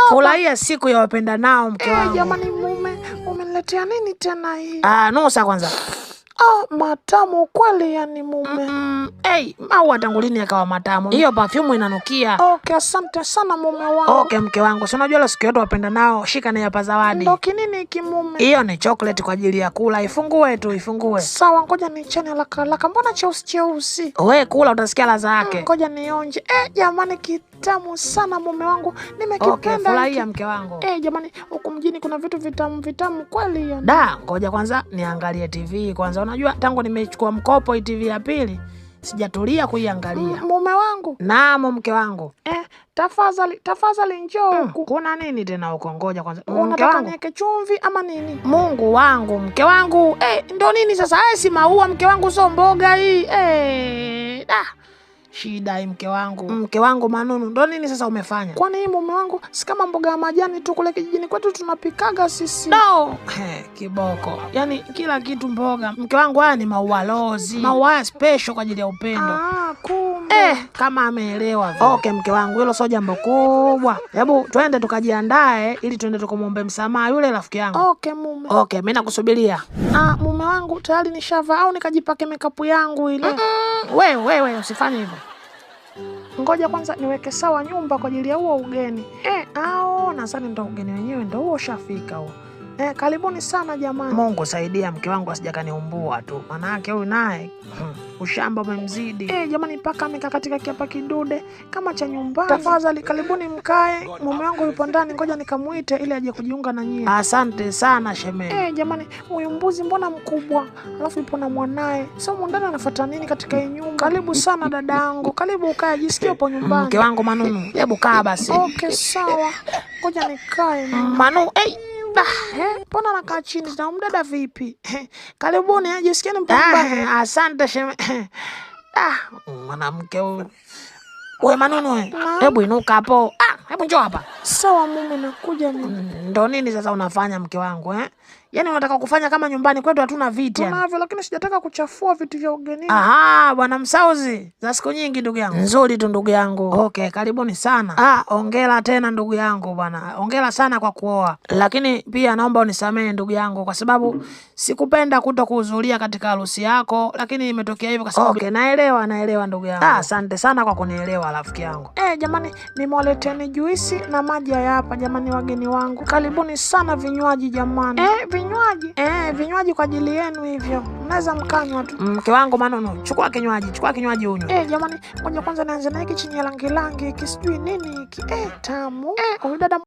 Furahia siku ya wapendanao mke wangu. Jamani mume, umeniletea nini tena hii? Nusa kwanza. Matamu kweli yani mume. Maua tangu lini yakawa matamu? Hiyo perfume inanukia. Okay, asante sana mume wangu. Okay mke wangu, si unajua siku yetu wapendanao, shika na hapa zawadi. Ndio kinini hiki mume? Hiyo ni chocolate kwa ajili ya kula, ifungue tu, ifungue. Sawa, ngoja nichane haraka. Mbona cheusi? Wewe kula utasikia ladha yake. Ngoja nionje. Jamani kitamu sana mume wangu. Nimekipenda. Okay, furahia mke wangu. Jamani, huku mjini kuna vitu vitamu kweli yani. Ngoja kwanza niangalie TV kwanza. Unajua tangu nimechukua mkopo hii TV ya pili sijatulia kuiangalia. Mume wangu. Naam mke wangu. Tafadhali njoo huku. Kuna nini tena huko? Ngoja kwanza. Unataka niweke chumvi ama nini? Mungu wangu mke wangu. Ndo nini sasa? Si maua mke wangu, sio mboga hii. Shida hii mke wangu. Mke wangu Manunu, ndo nini sasa umefanya? Kwani hii mume wangu si kama mboga ya majani tu, kule kijijini kwetu tunapikaga sisi. No. Kiboko. Yaani kila kitu mboga. Mke wangu, haya ni maua lozi. Maua special kwa ajili ya upendo. Kumbe. Kama ameelewa. Okay mke wangu, hilo sio jambo kubwa. Hebu twende tukajiandae ili twende tukamwombe msamaha yule rafiki yangu. Okay mume. Okay, mimi nakusubiria. Mume wangu tayari nishavaa au nikajipake makeup yangu ile? Wewe usifanye hivyo. Ngoja kwanza niweke sawa nyumba kwa ajili ya huo ugeni. Nadhani ndo ugeni wenyewe ndo huo ushafika huo. Karibuni sana jamani. Mungu saidia mke wangu asijakaniumbua tu. Maana yake huyu naye ushamba umemzidi. Jamani, paka amekaa katika kiapa kidude kama cha nyumbani. Tafadhali karibuni mkae. Mume wangu yupo ndani, ngoja nikamuite ili aje kujiunga na nyie. Asante sana shemeji. Jamani, huyu mbuzi mbona mkubwa? Alafu yupo na mwanae. Sasa mwandani anafuata nini katika hii nyumba? Karibu sana dadangu. Karibu ukae, jisikie upo nyumbani. Mke wangu Manunu, hebu kaa basi. Okay, sawa. Ngoja nikae. Manu, mbona nakaa chini? Na mdada vipi? Karibuni, jisikieni mpo nyumbani. Asante shemeji. Mwanamke huyu. Wewe Manunu, hebu inuka hapo. Hebu njoo hapa. Sawa mume, nakuja mimi. Ndo nini sasa unafanya mke wangu Yaani unataka kufanya kama nyumbani kwetu hatuna viti yani? Tunavyo, lakini sijataka kuchafua vitu vya ugenini. Bwana Msauzi, za siku nyingi ndugu yangu. Nzuri tu ndugu yangu. Okay, karibuni sana. Hongera tena ndugu yangu bwana. Hongera sana kwa kuoa. Lakini pia naomba unisamehe ndugu yangu kwa sababu sikupenda kutokuhudhuria katika harusi yako, lakini imetokea hivyo kwa sababu. Okay, naelewa ndugu yangu. Asante sana kwa kunielewa rafiki yangu. Jamani, nimewaleteni juisi na maji hapa jamani, wageni wangu. Karibuni sana vinywaji jamani. Vinywaji kwa ajili yenu hivyo. Mnaweza mkanywa tu. Mke wangu Manunu, chukua kinywaji unywe. Jamani, ngoja kwanza nianze na hiki chenye rangi kisijui nini hiki. Tamu. Huyu dada